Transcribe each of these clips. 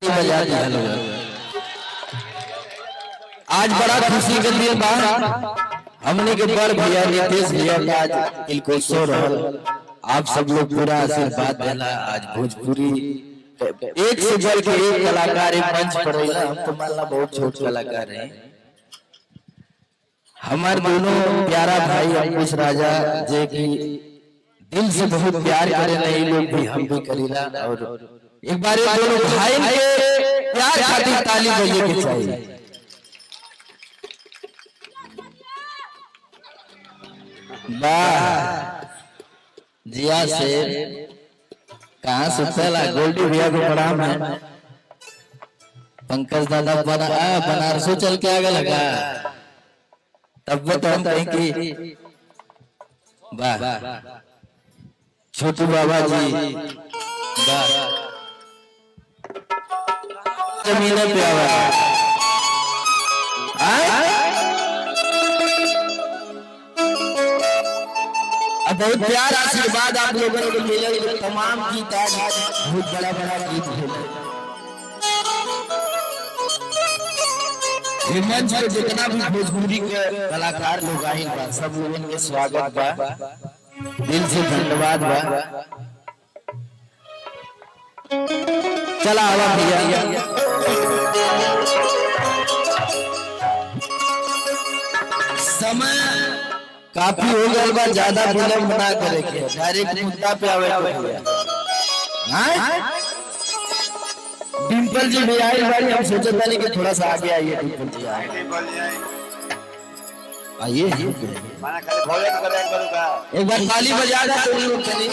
बजा दिया लोग। आज बड़ा खुशी के दिन बा, हमने के बड़ भैया नीतीश भैया का आज तिलकोत्सव रहल। आप सब लोग पूरा आशीर्वाद देला। आज भोजपुरी एक से बढ़ के एक कलाकार मंच पर रही। हम तो मानला बहुत छोट कलाकार हैं। हमारे दोनों प्यारा भाई अंकुश राजा जे की दिल से बहुत प्यार करे नहीं लोग भी, हम भी करीला। और एक बार ये दोनों भाई के प्यार खातिर ताली बजे के चाहिए। वाह जिया से कहाँ सुतला। गोल्डी भैया को प्रणाम है। पंकज दादा बनारसों चल के आगे लगा तब तो हम कहीं की। वाह छोटू बाबा जी जमीन पे आवा। बहुत प्यार आशीर्वाद आप लोगों को मिले। तमाम गीत आज बहुत बड़ा बड़ा गीत है। मंच पे जितना भी भोजपुरी के कलाकार लोग आए बा, सब लोगों के स्वागत बा, दिल से धन्यवाद बा। चला आवा भैया। समय काफी हो गया बा, ज्यादा विलंब ना करे के डायरेक्ट मुद्दा पे आवे के भैया। डिम्पल जी भी आए भाई, हम सोचे था कि थोड़ा सा आगे आइए। डिम्पल जी आइए एक बार ताली बजा दे तो लोग चले।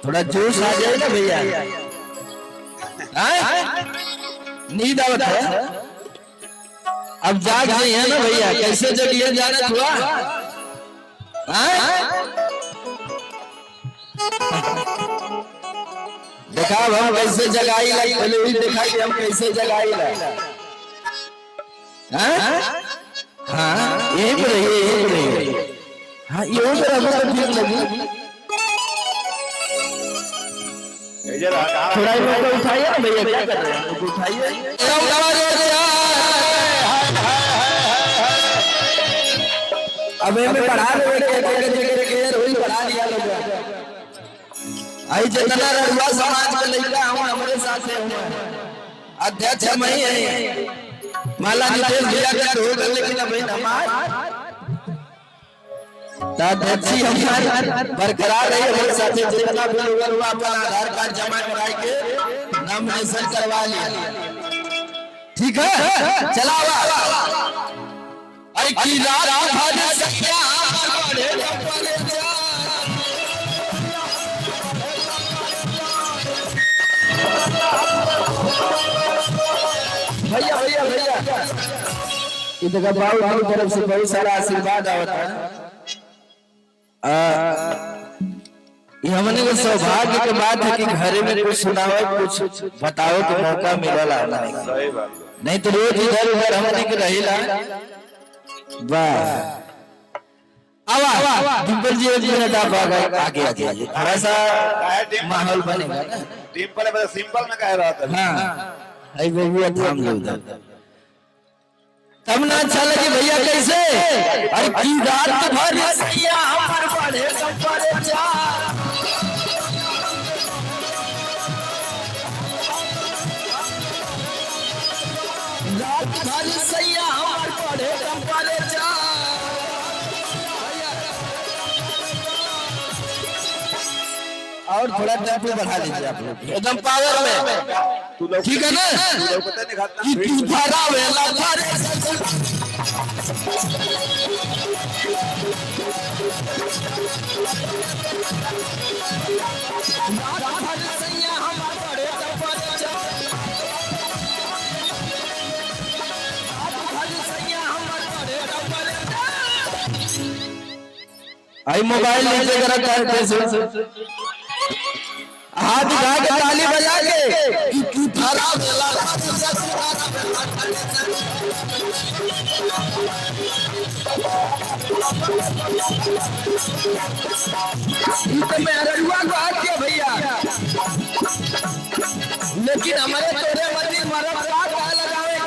थोड़ा जोश आ जाए ना भैया। नींद आवत है, अब जाग गए हैं ना भैया। कैसे जगिए जाना हुआ। देखा हम कैसे जगाई लाई, पहले भी देखा कि हम कैसे जगाई लाई। हाँ यही पर रहिए। हाँ ये तो ठीक लगी। थोड़ा ही उठाइए ना भैया, क्या कर रहे हैं उठाइए। अब हमें पढ़ा पढ़ा दिया लोग। आई जितना रहुआ समाज के लड़का हूँ हमारे साथ अध्यक्ष मैं है। माला नीतीश भैया का ढोल, लेकिन अभी अध्यक्षी हमारी बरकरार है। हमारे साथ जितना भी लोग हुआ अपना आधार कार्ड जमा कराए के नॉमिनेशन करवा लिया। ठीक है चला की रात भैया भैया भैया इधर बाबू की तरफ से बहुत सारा आशीर्वाद आवता है। ये हमने को सौभाग्य के बात है कि घरे में कुछ सुनाओ, कुछ बताओ तो मौका मिला नहीं तो रोज इधर उधर हमने के रहिला। वाह आवा डिम्पल जी एक मिनट आप आगे आ जाइए, थोड़ा सा माहौल बनेगा ना। डिम्पल सिंपल में कह रहा था। हाँ आई भैया थाम लो तब ना अच्छा लगे भैया। कैसे अरे की रात भर सैया हमर बड़े संपरे जा। रात भर सैया हमर बड़े संपरे जा। और थोड़ा टेम्पो बढ़ा लीजिए आप लोग, एकदम पावर में। ठीक है ना कि तू भरा वेला भरे आई मोबाइल नीचे करा कैसे हाथ उठा के ताली बजा के कि तू थारा वेला तो मैं अरुआ को हाथ दिया भैया। लेकिन हमारे तोरे मती मरद का लगावे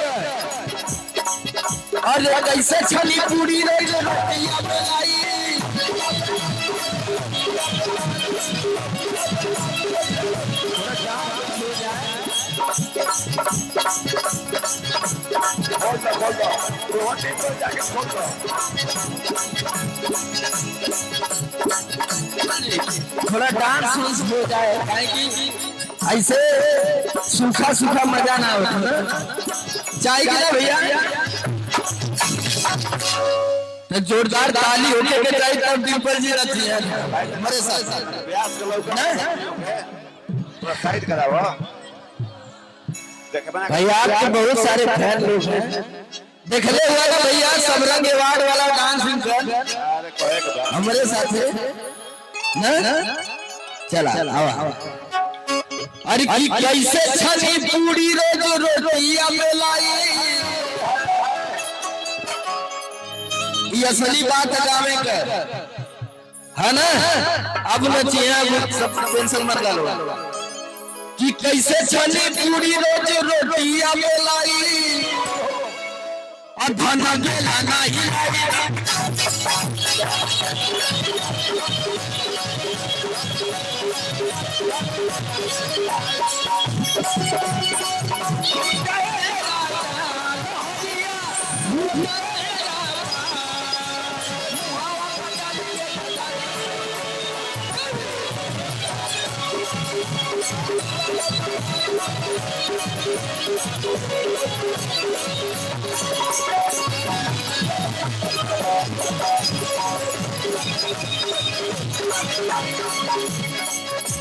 और कैसे छली पूरी रही जो रोटियां बेलाई थोड़ा डांस हो जाए ऐसे सूखा सूखा मजा ना हो चाय की ना भैया तो जोरदार ताली होके के चाहिए तब डिम्पल जी रहती है हमारे साथ व्यास के लोग थोड़ा साइड कराओ भैया आपके बहुत सारे फैन लोग हैं देखले हुआ ना भैया सबरंग अवार्ड वाला डांस हमारे साथ है ना चला आवा अरे की कैसे छली पूरी रोज रोटियां बेलाई ये असली बात गावे के है ना अब नचिया सब टेंशन मत लो कि कैसे छली पूरी रोज रोटियां बेलाई और धना गेला नहीं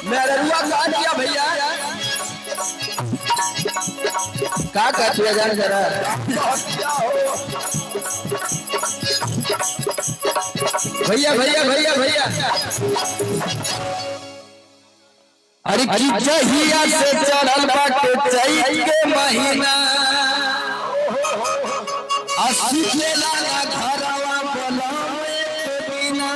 मेरा रुआ कहा दिया भैया क्या कहते हैं जान जरा भैया भैया भैया भैया अरे की जहिया से चढ़ल बाटे चैत के महीना असुखेला ना घरवा बलवे बिना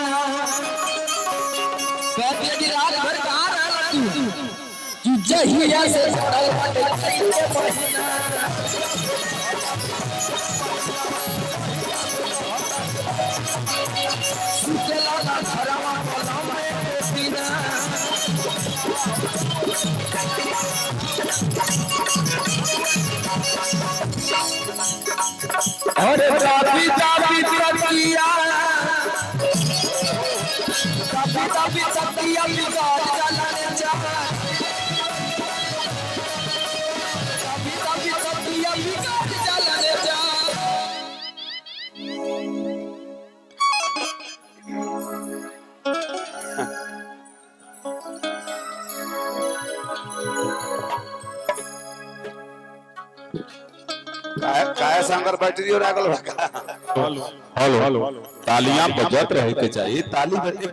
कहते कि रात भर कहां रहला तू कि जहिया से चढ़ल बाटे चैत के महीना सुखेला ना घरवा बलवे बिना अरे काफी काफी तकिया काफी काफी तकिया बिगाड़ चलने चाह काफी काफी तकिया बिगाड़ चलने चाह काय सांगर बैटरी और आगल हेलो हेलो तालियां बजत रहे के चाहिए ताली बजे